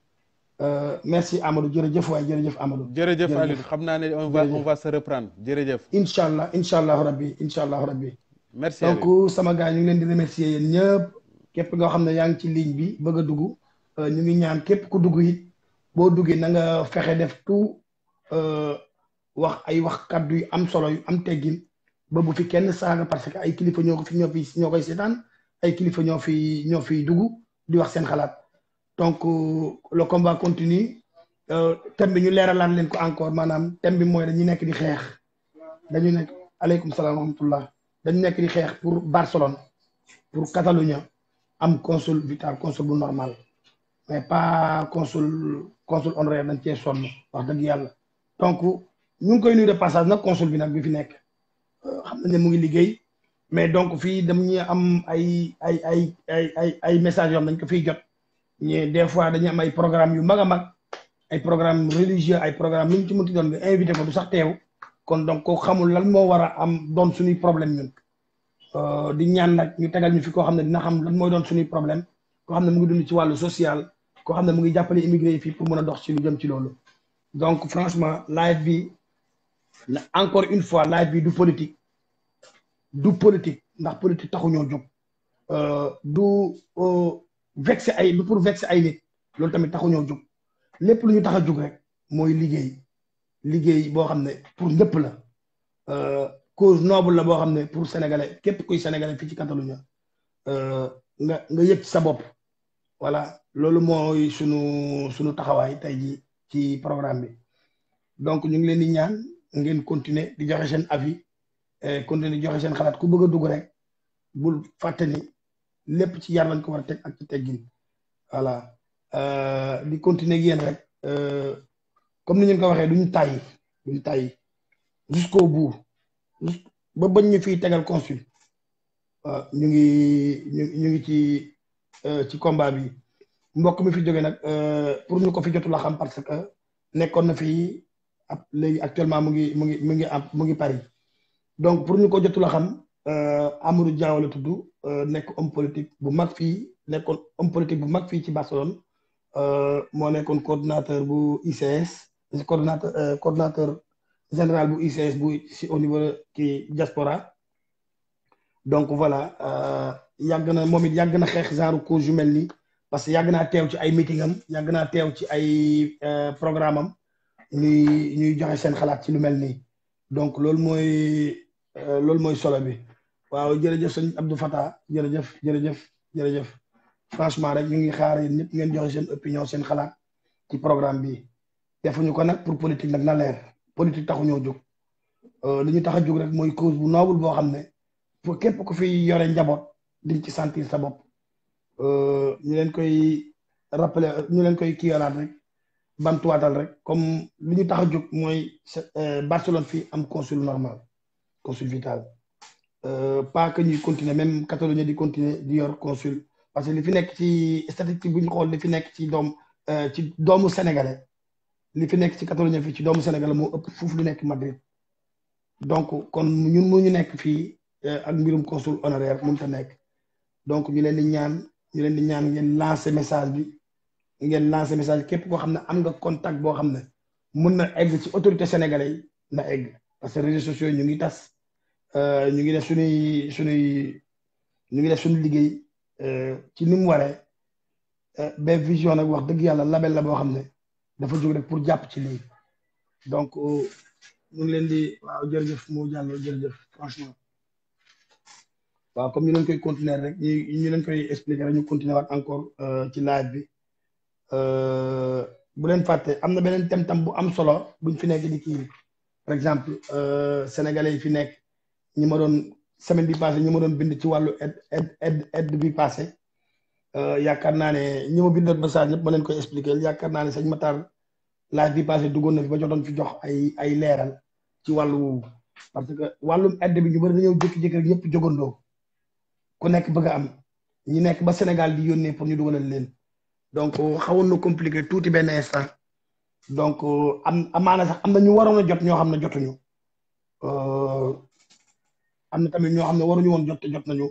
merci Amadou jërëjëf waay jërëjëf Amadou. jërëjëf Aliou xam naa ne on va se reprendre jërëjëf. incha allah rabbi. merci donc sama gars ñu ngi leen di remercier yéen ñëpp képp nga xam ne yaa ngi ci ligne bi bëgg a dugg ñu ngi ñaan képp ku dugg it boo duggee na nga fexe def tout wax kaddu yu am solo yu am teggin ba bu fi kenn saaga parce que ay kilifa ñoo koy seetaan ay kilifa ñoo fiy dugg di wax seen xalaat. donc le combat continue thème bi ñu leeralaat leen ko encore maanaam thème bi mooy dañu nekk di xeex aleykum salaam wa rahmatullah dañu nekk di xeex pour Barcelone pour Catalunya am consul vital consul bu normal mais pas consul honoraire dañ cee sonn wax dëgg yàlla donc ñu ngi koy nuyu de passage nag consul bi nag bi fi nekk xam nañ ne mu ngi liggéey mais donc fii dañuy am ay messages yoo xam dañ ko fiy jot ñi des fois dañuy am ay programme yu mag a mag ay programme religieux ay programme lu ñu ci mënti doon nga invité ko du sax teew kon donc ko xamul lan moo war a am doon suñuy problème ñun di ñaan nag ñu tegal ñu fi koo xam ne dina xam lan mooy doon suñuy problème koo xam ne mu ngi dund ci wàllu social koo xam ne mu ngi jàppale immigré yi fii pour mën a dox ci lu jëm ci loolu donc franchement live bi encore une fois live bi du politique ndax politique taxu ñoo jóg vexé du pour vexé ay nit loolu tamit taxu ñoo jóg lépp lu ñu tax a jóg rek mooy liggéey boo xam ne pour ñëpp la cause noble la boo xam ne pour sénégalais képp kuy sénégalais fii ci Catalunya nga yëg sa bopp voilà loolu mooy sunu taxawaay tey ji ci programme bi donc ñu ngi leen di ñaan ngeen continuer di joxe seen avis continuer di joxe seen xalaat ku bëgg a dugg rek bul fàtte ni lépp ci yar lañ ko war a teg ak ci teggin voilà di continuer ak yéen rek comme ni ngeen ko waxee duñu tàyyi jusqu'au bout ba bañ ñu fiy tegal consul waaw ñu ngi ci combat bi mbokk mi fi jóge nag pour ñu ko fi jotul a xam parce que nekkoon na fi léegi actuellement mu ngi Paris donc pour ñu ko jotul a xam Amadou Diaw la tudd nekk homme politique bu mag fii nekkoon homme politique bu mag fii ci Barcelone moo nekkoon coordinateur bu ICS coordinateur général bu ICS bu si au niveau ki diaspora donc voilà yàgg na moom it yàgg na xeex genre cause yu mel nii parce que yàgg naa teew ci ay meeting am yàgg naa teew ci ay programme am ñuy joxe seen xalaat ci lu mel nii donc loolu mooy solo bi waaw jërëjëf sëñ Abdou Fatah jërëjëf franchement rek ñu ngi xaar yéen ñëpp ngeen joxe seen opinion seen xalaat ci programme bi defuñu ko nag pour politique nag na leer politique taxu ñoo jóg li ñu tax a jóg rek mooy cause bu noble boo xam ne pour képp ku fi yore njaboot diñ ci sentir sa bopp ñu leen koy rappeler ñu leen koy kiiyalaat rek bantuwaatal rek comme li ñu tax a jóg mooy Barcelone fii am consul normal consul vital pas que ñuy continuer même Catalogne di continuer di yor consul parce que li fi nekk ci statistique bu ñu xool li fi nekk ci doomu sénégalais li fi nekk ci Catalogne fii ci doomu sénégalais moo ëpp foofu lu nekk Madrid donc kon ñun mu ñu nekk fii ak mbirum consul honoraire mënut a nekk donc ñu leen di ñaan ngeen lancer message bi képp koo xam ne am nga contact boo xam ne mën na egg ci autorité sénégalais yi na egg parce que réseaux sociaux ñu ngi tas ñu ngi def suñu liggéey ci ni mu waree ba vision nag wax dëgg yàlla label la boo xam ne dafa jóg rek pour jàpp ci lii donc ñu ngi leen di waaw jërëjëf moo jàll jërëjëf franchement waaw comme ñu leen koy continuer rek ñu leen koy expliquer rek ñu continuer waat encore ci live bi bu leen fàtte am na beneen thème tam bu am solo buñ fi nekk di kii par exemple sénégalais yi fi nekk ñi ma doon semaine bi passé ñi ma doon bind ci wàllu aide bi passé yaakaar naa ne ñi ma bindoon message yëpp ma leen koy expliquer yaakaar naa ne sëñ Matar live bi passé duggoon na fi ba jotoon fi jox ay leeral ci wàllu woowu parce que wàllum aide bi ñu bëri dañoo jékki-jékki rek ñëpp jógandoo ku nekk bëgg a am ñi nekk ba Sénégal di yónnee pour ñu dugalal leen donc xawoon na compliqué tuuti benn instant donc amaana sax am na ñu waroon a jot ñoo xam ne jotuñu am na tamit ñoo xam ne waruñu woon jot te jot nañu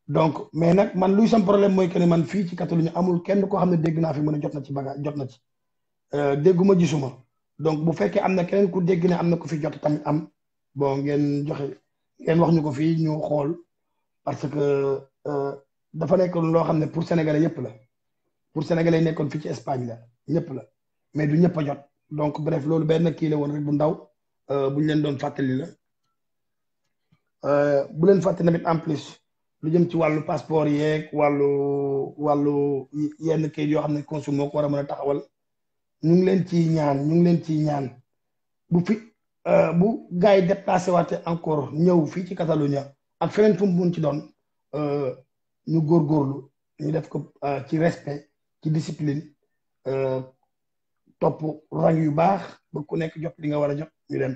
donc mais nag man luy sam problème mooy que ne man fii ci Catalogne amul kenn koo xam ne dégg naa fi mu ne jot na ci bagage jot na ci dégguma gisuma donc bu fekkee am na keneen ku dégg ne am na ku fi jot tamit am bon ngeen wax ñu ko fii ñu xool parce que dafa nekk loo xam ne pour sénégalais yëpp la pour sénégalais yi nekkoon fii ci Espagne la ñëpp la mais du ñëpp a jot donc bref loolu benn kii la woon rek bu ndaw bu ñu leen doon fàttali la bu leen fàtte tamit en plus lu jëm ci wàllu passeport yeeg wàllu yenn kayit yoo xam ne consul moo ko war a mën a taxawal ñu ngi leen ciy ñaan bu gars yi déplacé waate encore ñëw fii ci Catalogne ak feneen fu mu mun ci doon ñu góorgóorlu ñu def ko ci respect ci discipline topp rang yu baax ba ku nekk jot li nga war a jot ñu dem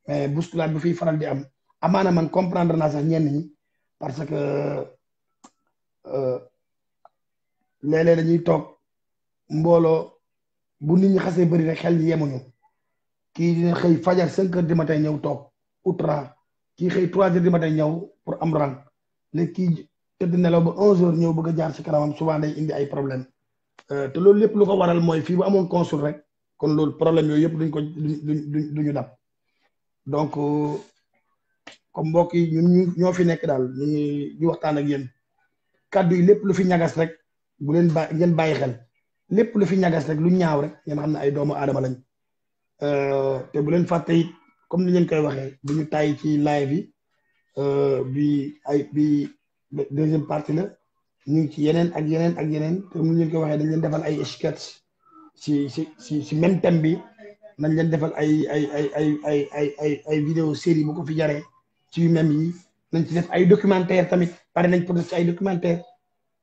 mais bousculade bi fiy faral di am amaana man comprendre naa sax ñenn ñi parce que léeg-léeg dañuy toog mbooloo bu nit ñi xasee bëri rek xel ñi yemuñu kii dina xëy fajar 5 heures du matin ñëw toog outrant kii xëy 3 heures du matin ñëw pour am rang léegi kii tëdd nelaw ba 11 heures ñëw bëgg a jaar ci kanamam souvent day indi ay problème te loolu lépp lu ko waral mooy fii bu amoon consul rek kon loolu problème yooyu yëpp duñu dab donc comme mbokk yi ñun ñoo fi nekk daal ñu ngi di waxtaan ak yéen kàddu yi lépp lu fi ñagas rek bu leen ngeen bàyyi xel lépp lu fi ñagas rek lu ñaaw rek ngeen xam ne ay doomu aadama lañ te bu leen fàtte it comme ni ngeen koy waxee bu ñu tàyyi ci live yi bi deuxième partie la ñu ngi ci yeneen ak yeneen ak yeneen te mu ñu ko waxee dañ leen defal ay sketch si même thème bi nañ leen defal ay vidéo série bu ko fi jaree ci même yi nañ ci def ay documentaire tamit pare nañ pour def ci ay documentaire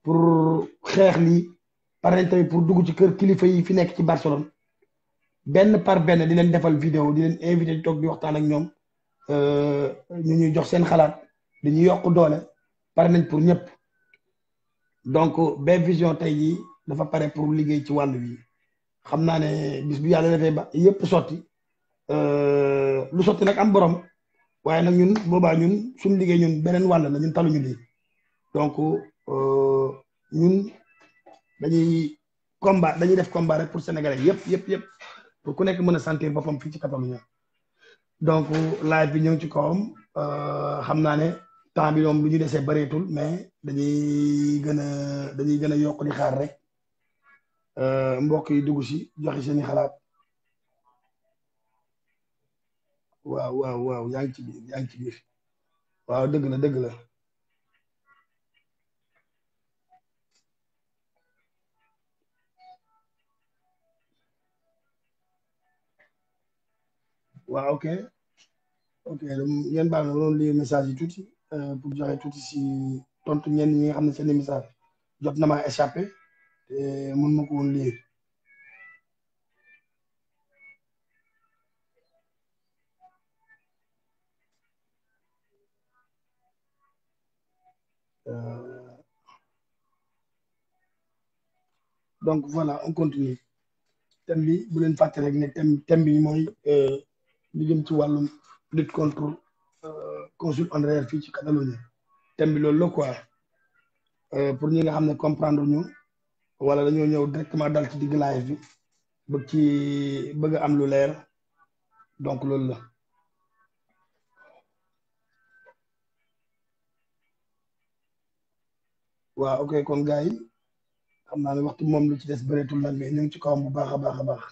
pour xeex lii pare nañ tamit pour dugg ci kër kilifa yi fi nekk ci Barcelone benn par benn di leen defal vidéo di leen invité di toog di waxtaan ak ñoom ñu ñuy jox seen xalaat dañuy yokk doole pare nañ pour ñëpp donc B-Vision tey jii dafa pare pour liggéey ci wàllu wi xam naa ne bis bu yàlla defee ba yëpp sotti lu sotti nag am borom waaye nag ñun boobaa ñun suñu liggéey ñun beneen wàll la ñun taluñu lii donc ñun dañuy def combat rek pour sénégalais yëpp pour ku nekk mën a sentir boppam fii ci Catalogne donc live bi ñëw ci kawam xam naa ne temps bi moom lu ñu desee bëreetul mais dañuy gën a yokk di xaar rek mbokk yi dugg si joxe seeni xalaat waaw yaa ngi ci biir waaw dëgg la waaw ok ngeen baal na loolu lire message yi tuuti pour joxe tuuti si tontu ñenn ñi nga xam ne seeni message jot na maa échappé te mën ma ko woon lire donc voilà on continue thème bi bu leen fàtte rek ne thème bi mooy li jëm ci wàllum lutte contre consul honoraire fii ci Catalogne thème bi loolu la quoi pour ñi nga xam ne comprendre ñu wala dañoo ñëw directement dal ci digg live bi bëgg am lu leer donc loolu la waaw ok kon gars yi xam naa ne waxtu moom lu ci des bëreetul nag mais ñu ngi ci kawam bu baax a baax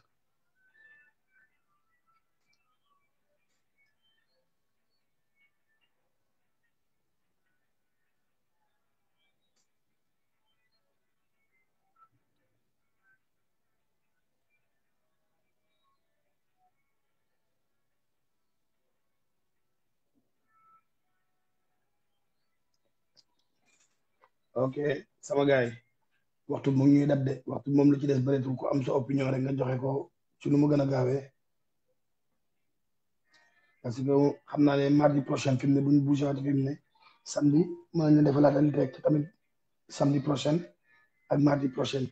ok sama gars yi waxtu mu ñuy dab de waxtu moom lu ci des bëreetul ko am sa opinion rek nga joxe ko ci nu mu gën a gaawee parce que xam naa ne mardi prochain fi mu ne bu ñu bougé waat fi mu ne samedi mën nañu defalaat en direct tamit samedi prochain ak mardi prochain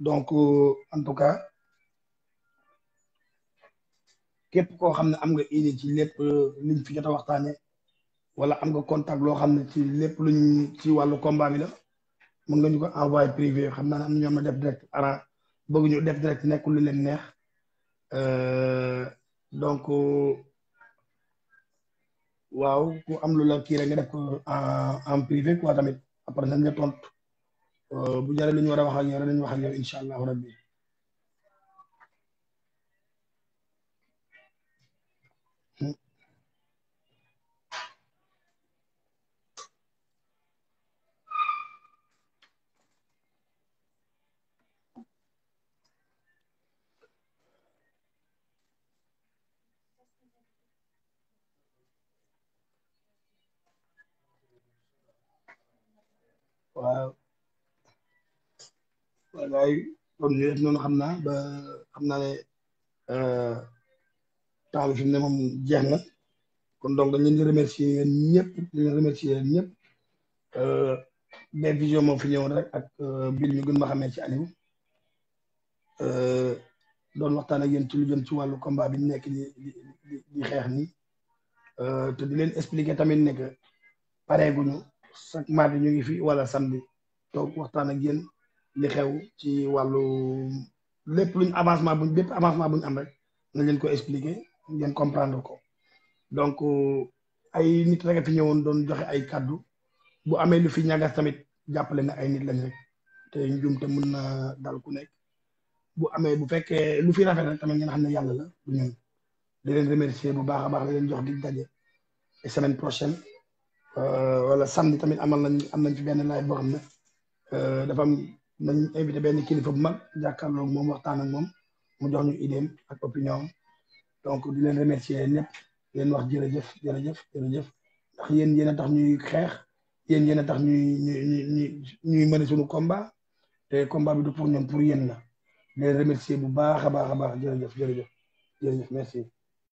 donc en tout cas képp koo xam ne am nga idée ci lépp liñ fi jot a waxtaane wala am nga contact loo xam ne ci lépp luñ ci wàllu combat bi la mën nga ñu ko envoyé privé xam naa ne am na ñoom na def direct bëgg ñu def direct nekkul lu leen neex donc waaw ku am lu la kii rek nga def ko en privé quoi tamit après nañ nga tontu bu jaree lu ñu war a wax ak yow dañu wax ak yow incha allahu rabbi waaw waay kon ñu def noonu xam naa ba xam naa ne temps bi fi mu ne moom jeex na kon donc dañ leen di remercier yéen ñëpp di leen remercier yéen ñëpp B-Vision moo fi ñëwoon rek ak biir ñu gën ma xamee ci Aliou doon waxtaan ak yéen ci lu jëm ci wàllu combat bi ñu nekk di xeex nii te di leen expliquer tamit ne que pareeguñu chaque mardi ñu ngi fi wala samedi toog waxtaan ak yéen li xew ci wàllu lépp luñ avancement bépp avancement buñ am rek nañ leen ko expliquer ngeen comprendre ko donc ay nit rek a fi ñëwoon doon joxe ay kàddu bu amee lu fi ñagas tamit jàppale ne ay nit lañ rek te njuum te mën na dal ku nekk bu amee bu fekkee lu fi rafet rek tamit ngeen xam ne yàlla la du ñun di leen remercier bu baax a baax di leen jox di daje semaine prochaine wala samedi tamit am nañ fi benn live boo xam ne dafa am nañ invité benn kilifa bu mag jàkkaarloog moom waxtaan ak moom mu jox ñu idéem ak opinion donc di leen remercier ñëpp di leen wax jërëjëf jërëjëf jërëjëf ndax yéen a tax ñuy xeex yéen a tax ñuy mën suñu combat te combat bi du pour ñoom pour yéen la di leen remercier bu baax a baax jërëjëf jërëjëf jërëjëf merci